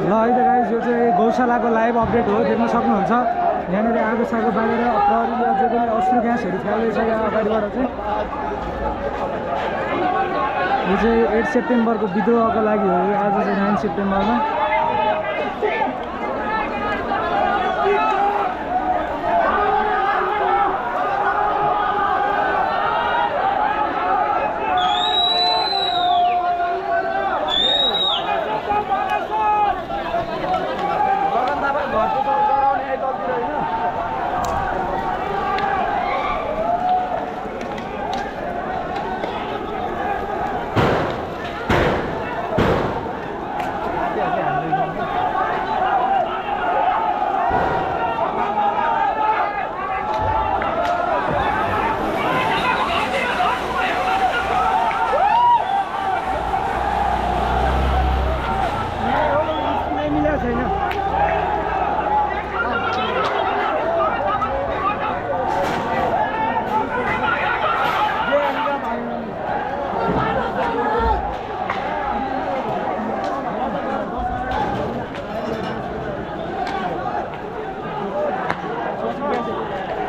ल है त गाइस, यो चाहिँ गौशालाको लाइभ अपडेट हो, देख्न सक्नुहुन्छ। यहाँनिर आगोसागो बालेर प्रहरीले अझै पनि अश्रु ग्यासहरू फ्याल्दैछ यहाँ अगाडिबाट चाहिँ। यो चाहिँ 8 सेप्टेम्बरको विद्रोहको लागि हो। आज चाहिँ 9 सेप्टेम्बरमा।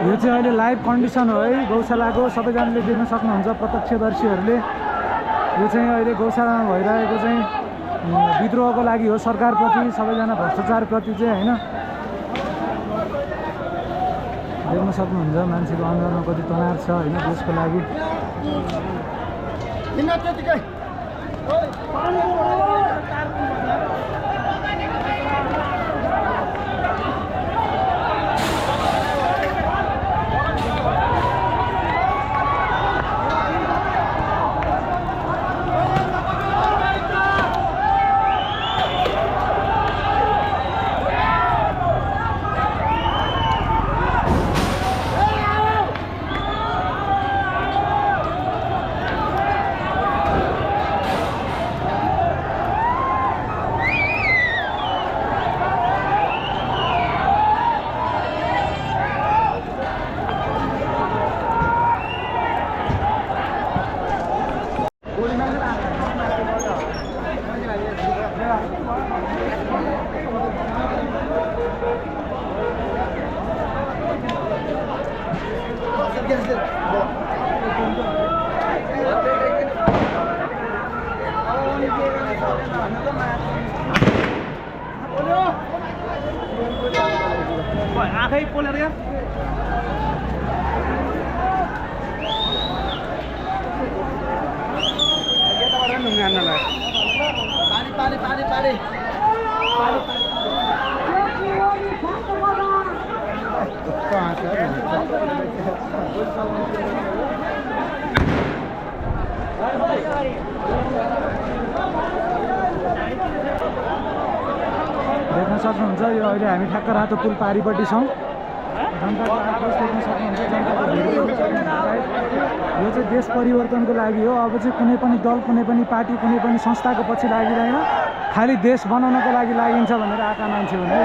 यो चाहिँ अहिले लाइभ कन्डिसन हो है गौशालाको, सबैजनाले देख्न सक्नुहुन्छ प्रत्यक्षदर्शीहरूले। यो चाहिँ अहिले गौशालामा भइरहेको चाहिँ विद्रोहको लागि हो, सरकारप्रति, सबैजना भ्रष्टाचारप्रति चाहिँ होइन। देख्न सक्नुहुन्छ मान्छेको अनुहारमा कति तनाव छ होइन देशको लागि। आँखै पोलेर क्या पानी पानी पानी देख्न सक्नुहुन्छ यो अहिले हामी ठ्याक्क रातो पुल पारिपट्टि छौँ। जनताको आक्रोश देख्न सक्नुहुन्छ, जनताको भिड देख्न सक्नुहुन्छ। यो चाहिँ देश परिवर्तनको लागि हो। अब चाहिँ कुनै पनि दल, कुनै पनि पार्टी, कुनै पनि संस्थाको पछि लागिँदैन, खालि देश बनाउनको लागि लागिन्छ भनेर आएका मान्छे हो नि।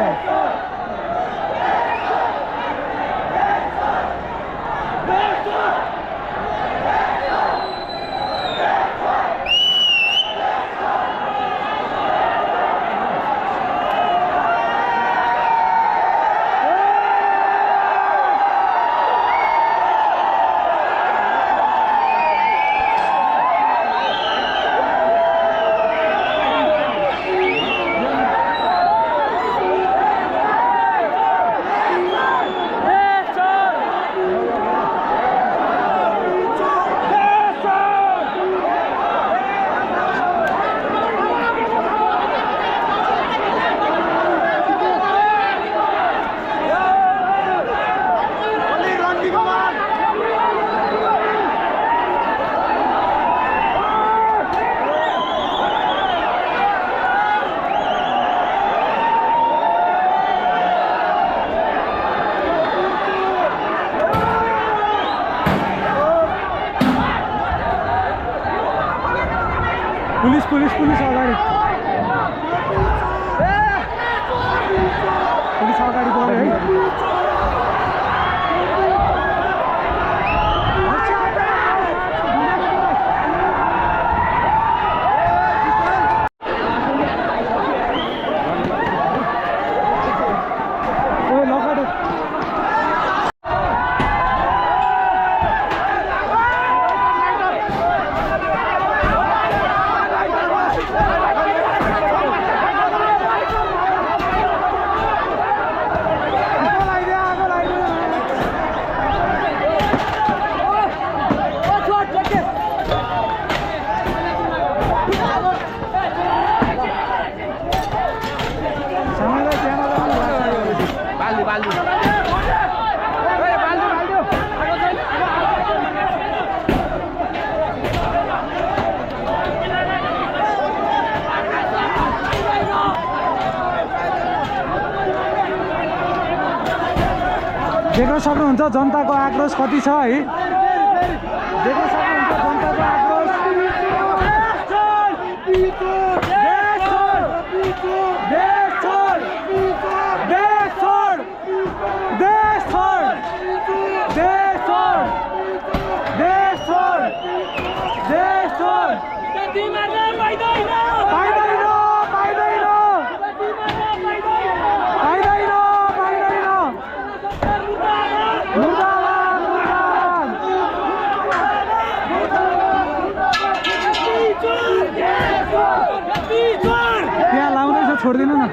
पुलिस पुलिस पुलिस अगाडि पुलिस अगाडि गयो है। देख्न सक्नुहुन्छ जनताको आक्रोश कति छ है। देख्न सक्नुहुन्छ जनताको आक्रोश। त्यहाँ लाउँदैछ, छोड्दिनु न।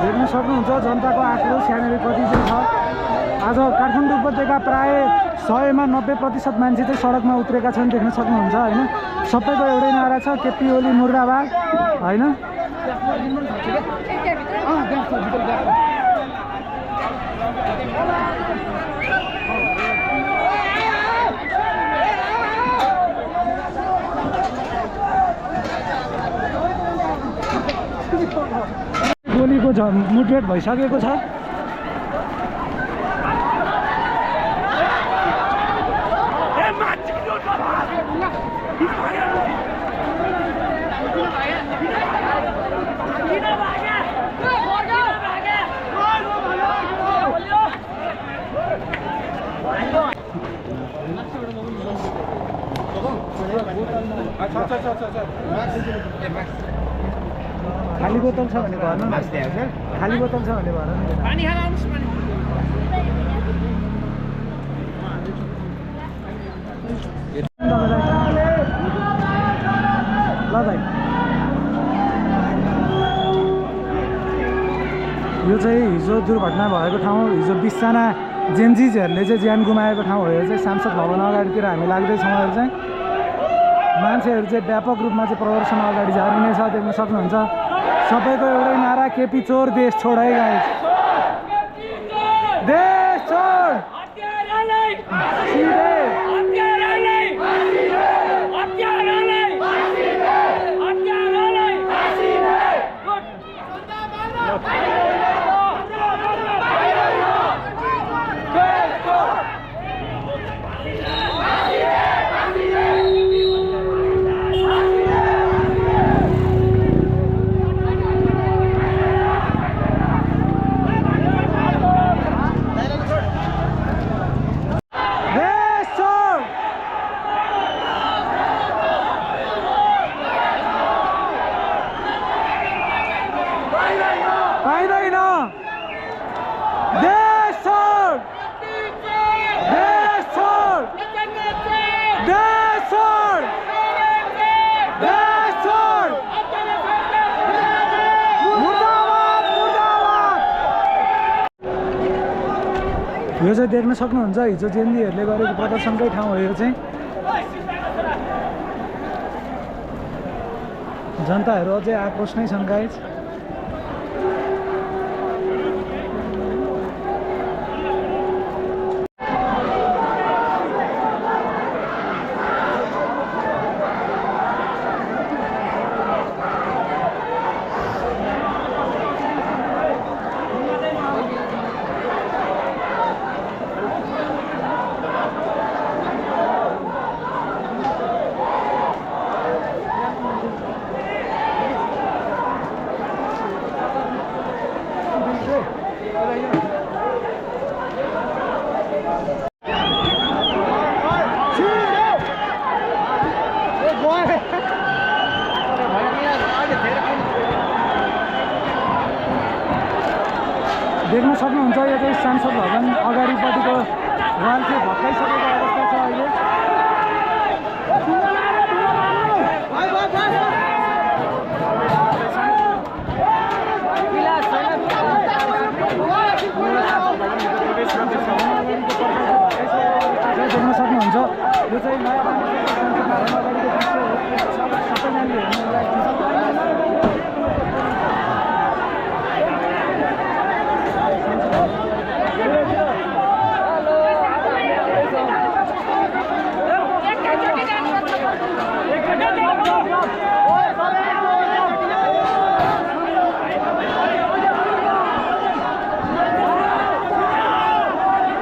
देख्न सक्नुहुन्छ जनताको आक्रोश यहाँनिर कति चाहिँ छ। आज काठमाडौँ उपत्यका प्राय 100मा 90% मान्छे चाहिँ सडकमा उत्रेका छन्, देख्न सक्नुहुन्छ होइन। सबैको एउटै नारा छ, केपी ओली मुर्दाबाद होइन। गोलीको मुठभेड भइसकेको छ। खाली बोतल छ भने भन न, खाली बोतल छ भने भन न। पानी खान आउनुस् पानी। ल भाइ, यो चाहिँ हिजो दुर्घटना भएको ठाउँ, हिजो 20 जना जेन्जिजहरूले चाहिँ ज्यान गुमाएको ठाउँ हो। यो चाहिँ सांसद भवन अगाडितिर हामी लाग्दैछौँ। अहिले चाहिँ मान्छेहरू चाहिँ व्यापक रूपमा चाहिँ प्रदर्शन अगाडि जारी नै छ, देख्न सक्नुहुन्छ। सबैको एउटै नारा, केपी चोर देश छोड है गाइस, देश छोड। पाइँदैन देश छोड देश छोड देश छोड देश छोड मुर्दाबाद मुर्दाबाद। यो चाहिँ देख्न सक्नुहुन्छ हिजो जेएनजीहरूले गरेको प्रदर्शनकै ठाउँ हो यो चाहिँ। जनताहरू अझै आक्रोश नै छन् गाइज। देख्न सक्नुहुन्छ यो चाहिँ संसद भवन अगाडिपट्टिको वाल चाहिँ भत्काइसकेको अवस्था छ अहिले। देख्न सक्नुहुन्छ यो चाहिँ नयाँ संसद भवन अगाडिको दृश्य हो। सबैजनाले हेर्नुलाई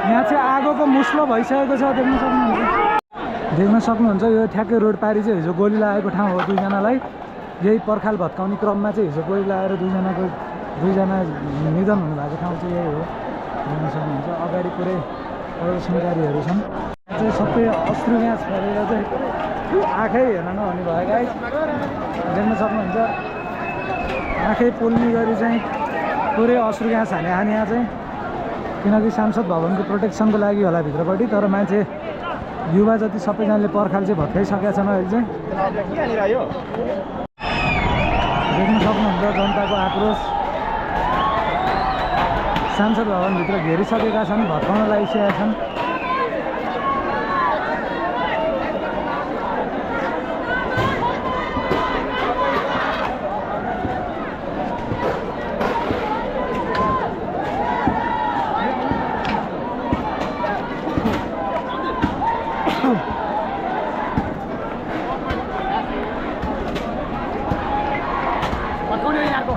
यहाँ चाहिँ आगोको मुस्लो भइसकेको छ। देख्न सक्नुहुन्छ यो ठ्याक्कै रोड पारी चाहिँ हिजो गोली लागेको ठाउँ हो दुईजनालाई। यही पर्खाल भत्काउने क्रममा चाहिँ हिजो गोली लगाएर दुईजना निधन हुनुभएको ठाउँ चाहिँ यही हो। देख्न सक्नुहुन्छ अगाडि पुरै प्रदर्शनकारीहरू छन्। चाहिँ सबै अश्रु ग्यास फरेर चाहिँ आँखै हेर्न नहुने भयो गाइस। देख्न सक्नुहुन्छ आँखै पोल्ने गरी चाहिँ पुरै अश्रु ग्यास हाने यहाँ चाहिँ, किनकि सांसद भवनको प्रोटेक्सनको लागि होला भित्रपट्टि। तर मान्छे युवा जति सबैजनाले पर्खाल चाहिँ भत्काइसकेका छन् अहिले चाहिँ। देख्न सक्नुहुन्छ जनताको आक्रोश। सांसद भवनभित्र घेरिसकेका छन्, भत्काउन लागिसकेका छन्।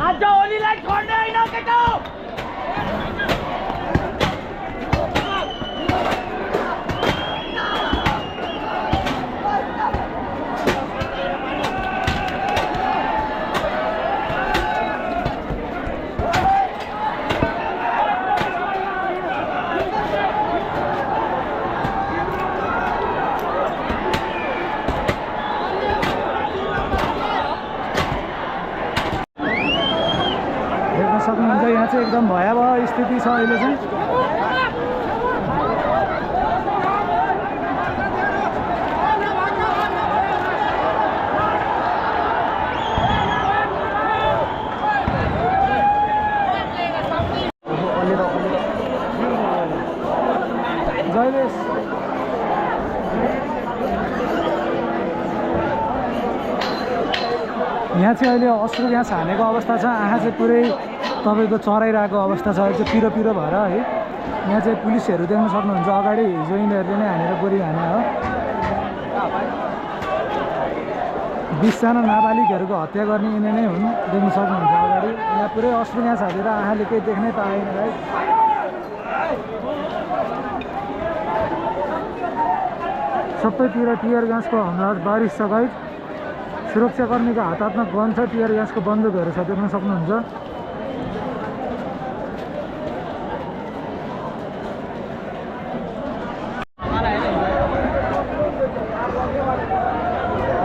आज ओलीलाई छोड्ने होइन केटा। सक्नुहुन्छ यहाँ चाहिँ एकदम भयावह स्थिति छ अहिले चाहिँ। जयलेश यहाँ चाहिँ अहिले अश्रु ग्यास हानेको अवस्था छ। आँखा चाहिँ पुरै तपाईँको चराइरहेको अवस्था छ। अहिले चाहिँ पिरो पिरो भएर है। यहाँ चाहिँ पुलिसहरू देख्न सक्नुहुन्छ अगाडि। हिजो यिनीहरूले नै हानेर गोली हाने हो। 20 जना नाबालिगहरूको हत्या गर्ने यिनी नै हुन्। देख्न सक्नुहुन्छ अगाडि यहाँ पुरै अश्रु ग्यास हालेर आँखाले केही देख्नै पाएन है। सबैतिर टियर ग्यासको हमला बारिस छ गाइस। सुरक्षाकर्मीको हातमा गन छ, टियर ग्यासको बन्दुकहरू छ। देख्न सक्नुहुन्छ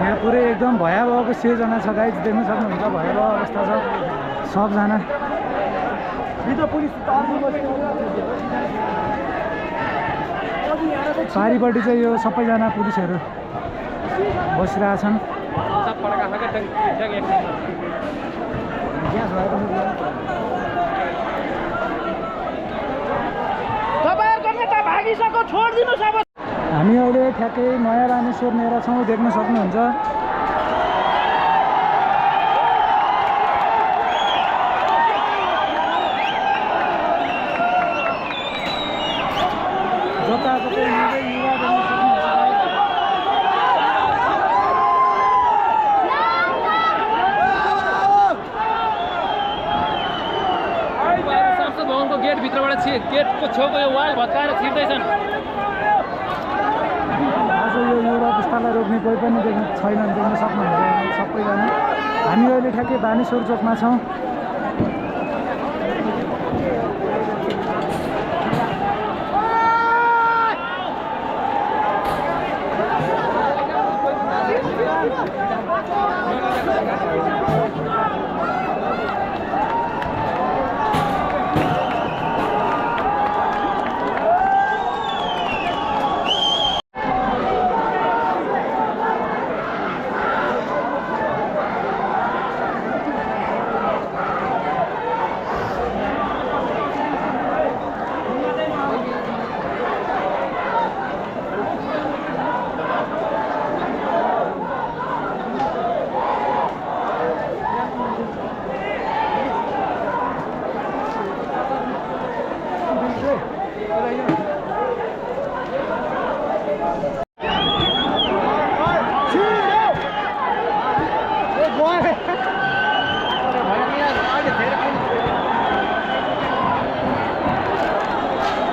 यहाँ पुरै एकदम भयावहको सिर्जना छ गाइस। देख्न सक्नुहुन्छ भयावह अवस्था छ सबजना। पारिपट्टि चाहिँ यो सबैजना पुलिसहरू बसिरहेछन्। तपाईँहरूको नेता भागिसक्यो, छोडिदिनुहोस् अब। हामी अहिले ठ्याक्कै नयाँ रामेश्वर मेरा छौँ, देख्न सक्नुहुन्छ। जताततै युवा देख्न सक्नुहुन्छ। संसद भवनको गेटभित्रबाट गेटको छेउको यो वाल भत्काएर छिर्दैछन्। आज यो युवा पुस्तालाई रोक्ने कोही पनि छैनन्, देख्न सक्नुहुन्छ सबैजना। हामी अहिले ठ्याक्कै बानेश्वर चोकमा छौँ।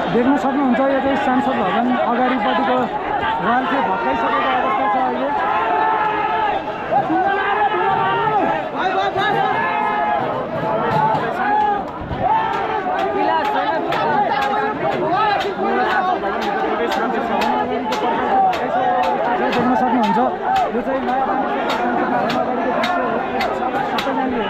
देख्न सक्नुहुन्छ यो चाहिँ संसद भवन अगाडिपट्टिको वाल चाहिँ भत्काइसकेको अवस्था छ अहिले। देख्न सक्नुहुन्छ यो चाहिँ नयाँ सबैजनाले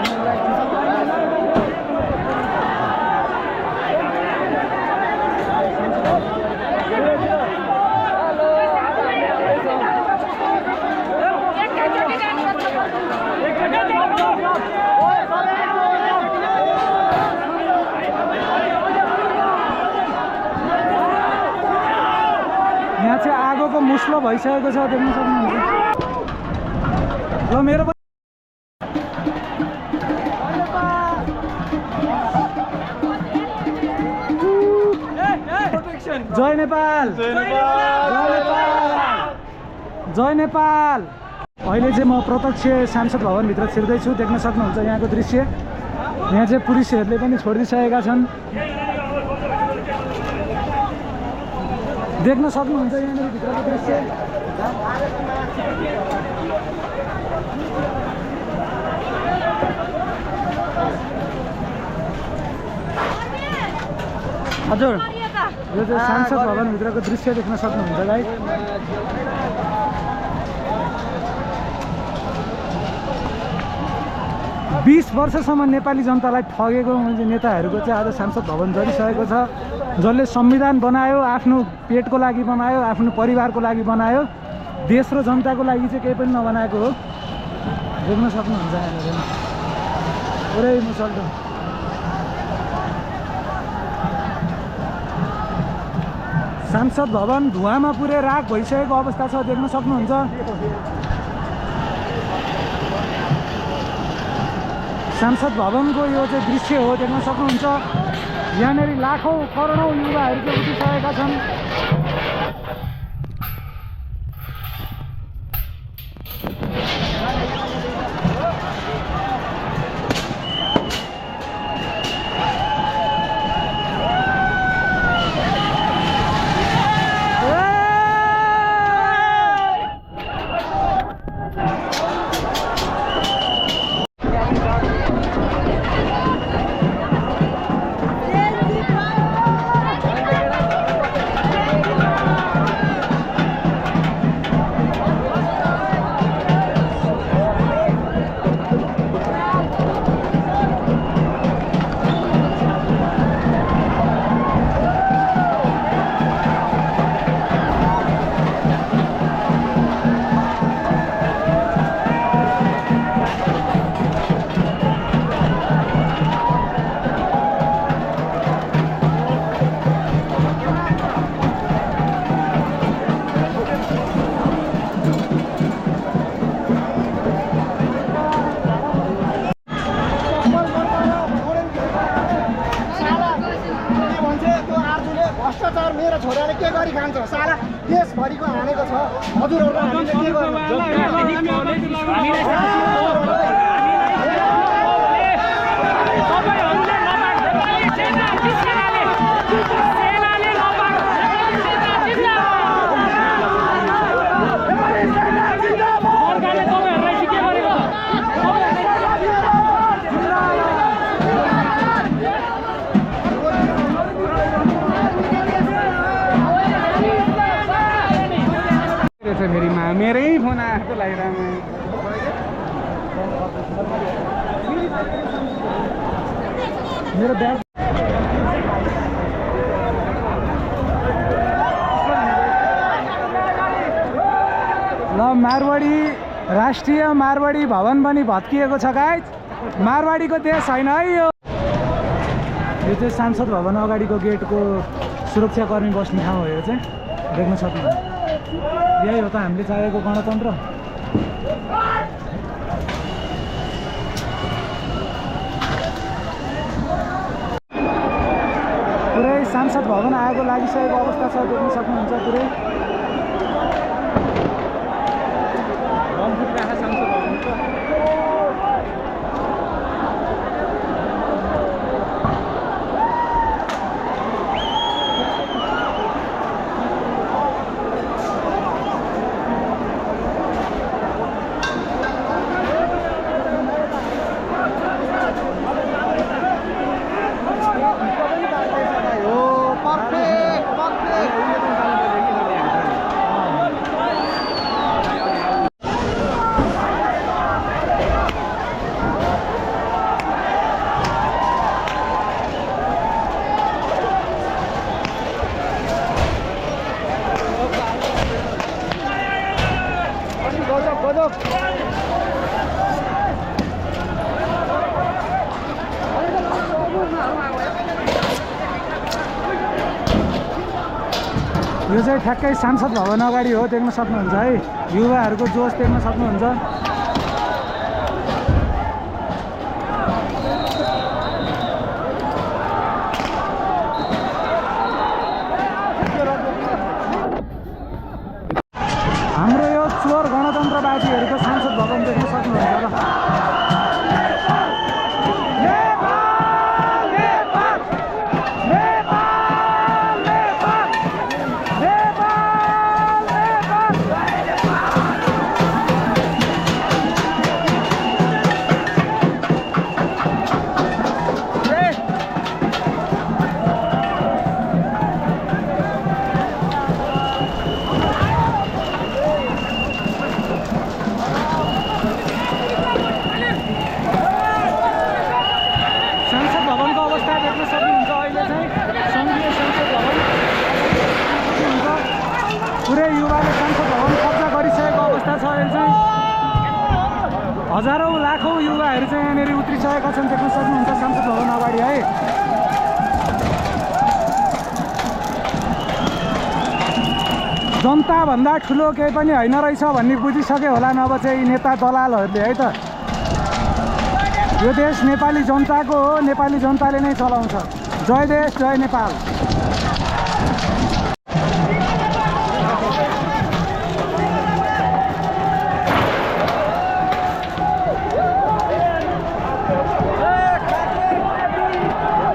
यहाँ चाहिँ आगोको मुस्लो भइसकेको छ, देख्न सक्नुहुन्छ। ल मेरो जय नेपाल, जय नेपाल। अहिले चाहिँ म प्रत्यक्ष सांसद भवनभित्र छिर्दैछु, देख्न सक्नुहुन्छ यहाँको दृश्य। यहाँ चाहिँ पुलिसहरूले पनि छोडिदिइसकेका छन्, देख्न सक्नुहुन्छ यहाँनिर भित्रको दृश्य। हजुर यो चाहिँ सांसद भवनभित्रको दृश्य देख्न सक्नुहुन्छ गाइस। 20 वर्षसम्म नेपाली जनतालाई ठगेको नेताहरूको चाहिँ आज सांसद भवन जलिसकेको छ। जसले संविधान बनायो, आफ्नो पेटको लागि बनायो, आफ्नो परिवारको लागि बनायो, देश र जनताको लागि चाहिँ केही पनि नबनाएको हो। देख्न सक्नुहुन्छ यहाँनिर पुरै मुसल्टो। सांसद भवन धुवामा पुरै राख भइसकेको अवस्था छ, देख्न सक्नुहुन्छ। सांसद भवनको यो चाहिँ दृश्य हो, देख्न सक्नुहुन्छ। यहाँनिर लाखौँ करोडौँ युवाहरू चाहिँ उठिसकेका छन्। यार मेरो छोराले के गरी खान्छ साला देशभरिको हानेको छ हजुरहरुले हामीले के मेरी माँ मेरै फोन आएको लागिरहेको मेरो ब्याग ल मारवाडी राष्ट्रिय मारवाडी भवन पनि भत्किएको छ गाइज मारवाडीको देश होइन है यो चाहिँ सांसद भवन अगाडिको गेटको सुरक्षाकर्मी बस्ने ठाउँ हो यो चाहिँ देख्न सक्नुहुन्छ यही हो त हामीले चाहेको गणतन्त्र पुरै सांसद भवन आएको लागिसकेको अवस्था छ देख्न सक्नुहुन्छ पुरै यो चाहिँ ठ्याक्कै सांसद भवन अगाडि हो देख्न सक्नुहुन्छ है युवाहरूको जोस देख्न सक्नुहुन्छ हाम्रो यो चोर गणतन्त्रवादीहरूको सांसद भवन देख्न सक्नुहुन्छ ल पुरै युवाले सांसद भवन कब्जा गरिसकेको अवस्था छ अहिले चाहिँ हजारौँ लाखौँ युवाहरू चाहिँ यहाँनिर उत्रिसकेका छन् देख्न सक्नुहुन्छ सांसद भवन अगाडि है जनताभन्दा ठुलो केही पनि होइन रहेछ भन्ने बुझिसक्यो होला नभए चाहिँ नेता दलालहरूले है त यो देश नेपाली जनताको हो नेपाली जनताले नै चलाउँछ जय देश जय नेपाल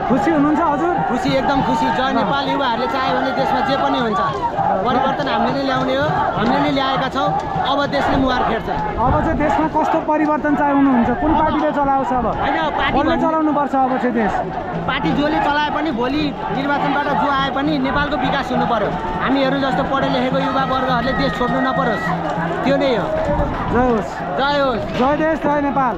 खुसी हुनुहुन्छ हजुर खुसी एकदम खुसी जय नेपाल युवाहरूले चाह्यो भने देशमा जे पनि हुन्छ परिवर्तन हामीले नै ल्याउने हो हामीले नै ल्याएका छौँ अब देशले मुहार फेर्छ अब चाहिँ देशमा कस्तो परिवर्तन चाहनुहुन्छ कुन पार्टीले चलाउँछ अब होइन कसले चलाउनुपर्छ अब चाहिँ देश पार्टी जसले चलाए पनि भोलि निर्वाचनबाट जो आए पनि नेपालको विकास हुनु पर्यो हामीहरू जस्तो पढे लेखेको युवा वर्गहरूले देश छोड्नु नपरोस् त्यो नै हो जय होस् जय होस् जय देश जय नेपाल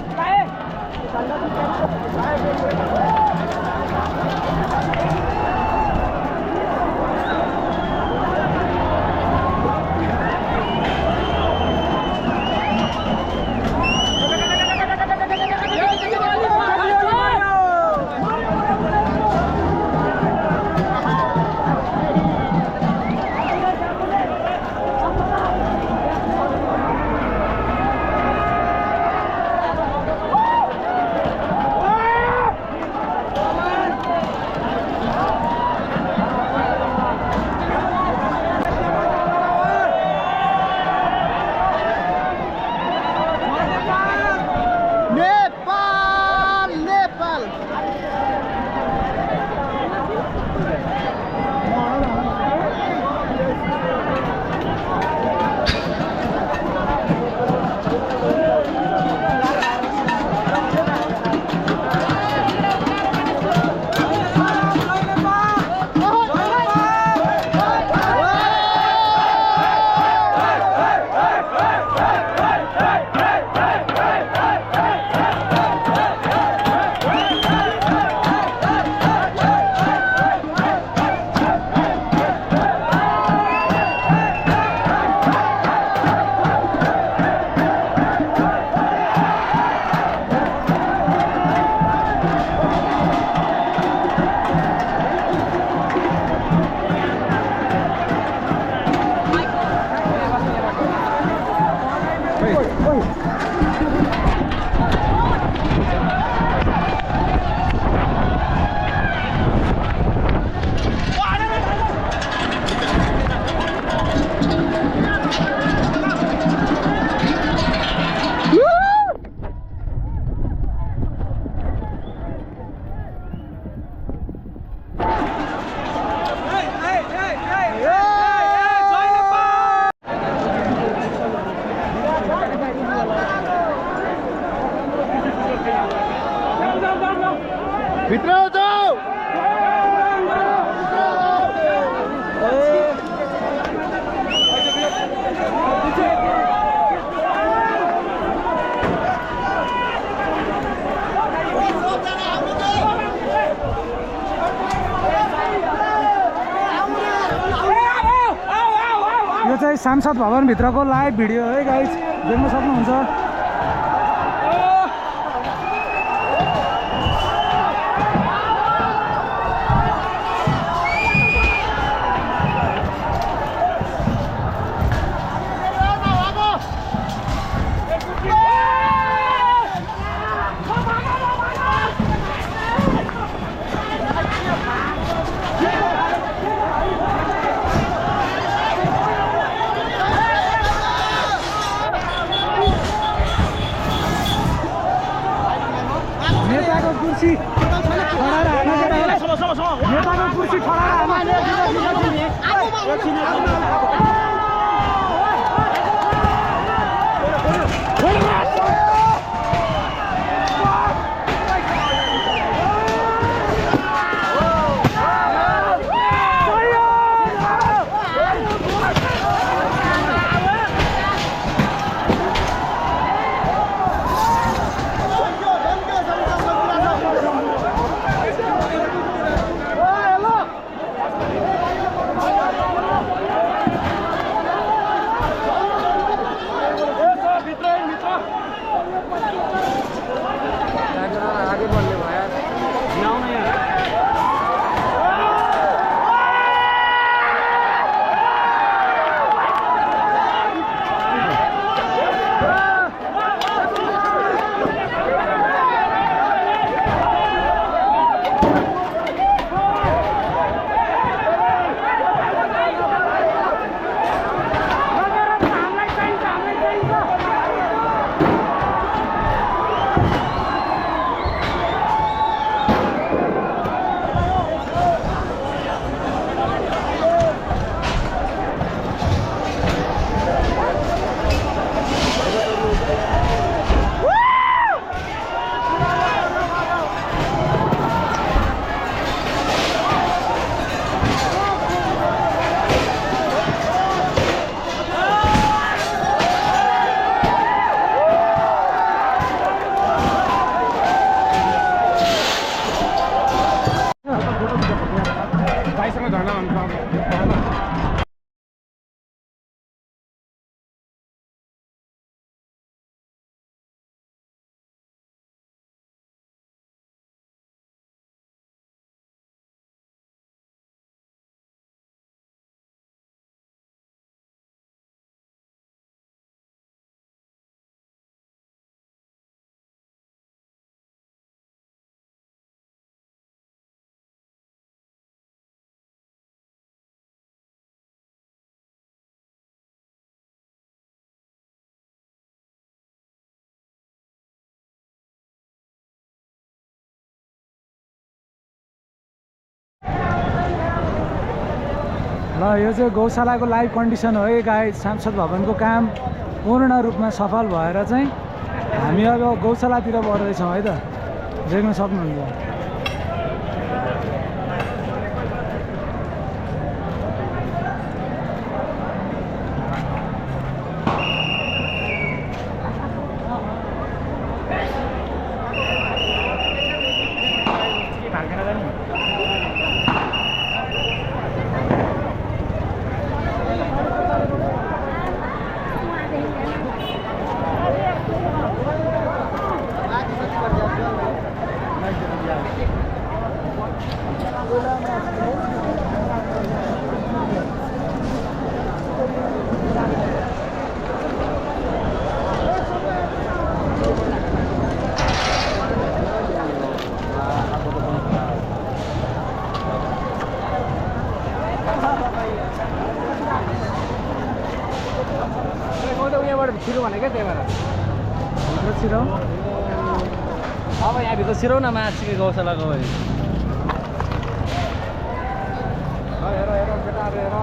चाहिँ सांसद भवनभित्रको लाइभ भिडियो है गाइज, देख्न सक्नुहुन्छ। नेताको कुर्सी ठडाएर हाल्नु नेताको कुर्सी ठडाएर भाइसँग झर्ना भन्नु। ल यो चाहिँ गौशालाको लाइभ कन्डिसन हो है गाइज। सांसद भवनको काम पूर्ण रूपमा सफल भएर चाहिँ हामी अब गौशालातिर बढ्दैछौँ है त, देख्न सक्नुहुन्छ। छिरो भनेकै त्यही भएर भित्र छिरौ अब यहाँभित्र छिरौ न माछीको गौशालाको भने हेर हेर केटाहरू हेर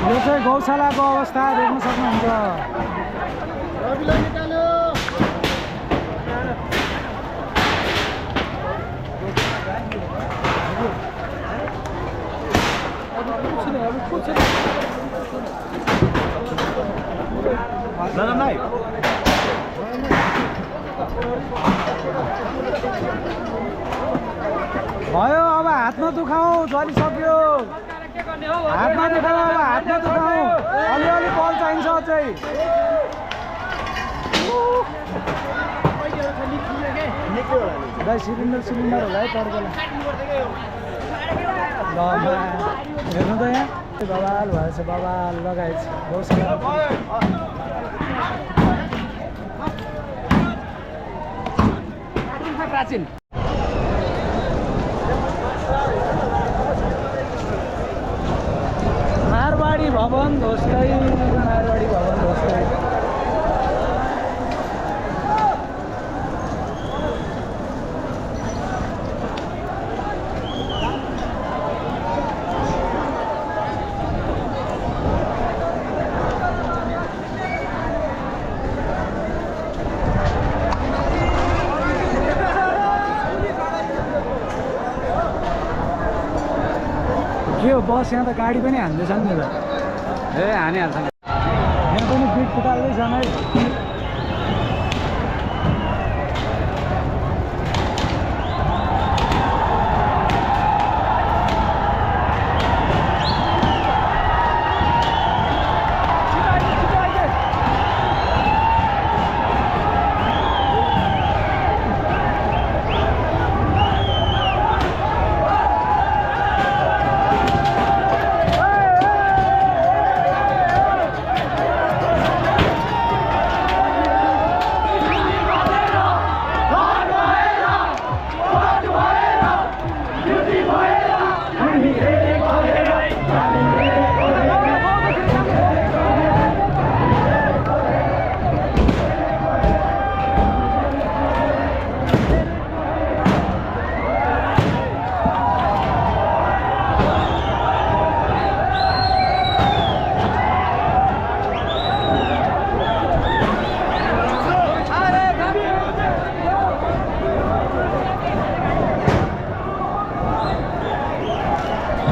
यो चाहिँ गौशालाको अवस्था देख्न सक्नुहुन्छ। भयो अब हातमा दुखाऊ चलिसक्यो हातमा दुखाऊ अब हातमा दुखाऊ अलिअलि बल चाहिन्छ अझै दाइ सिलिन्डर होला है पर्दैन हेर्नु त यहाँ बबाल भएछ बबाल लगाएछ प्राचीन मारवाडी भवन ध्वस्तै मारवाडी भवन ध्वस्तै के हो बस यहाँ त गाडी पनि हान्दैछ नि त ए हानिहाल्छ नि यहाँ पनि बिट फुटाल्दैछन् है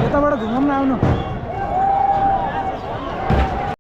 यताबाट घुमाउन आउनु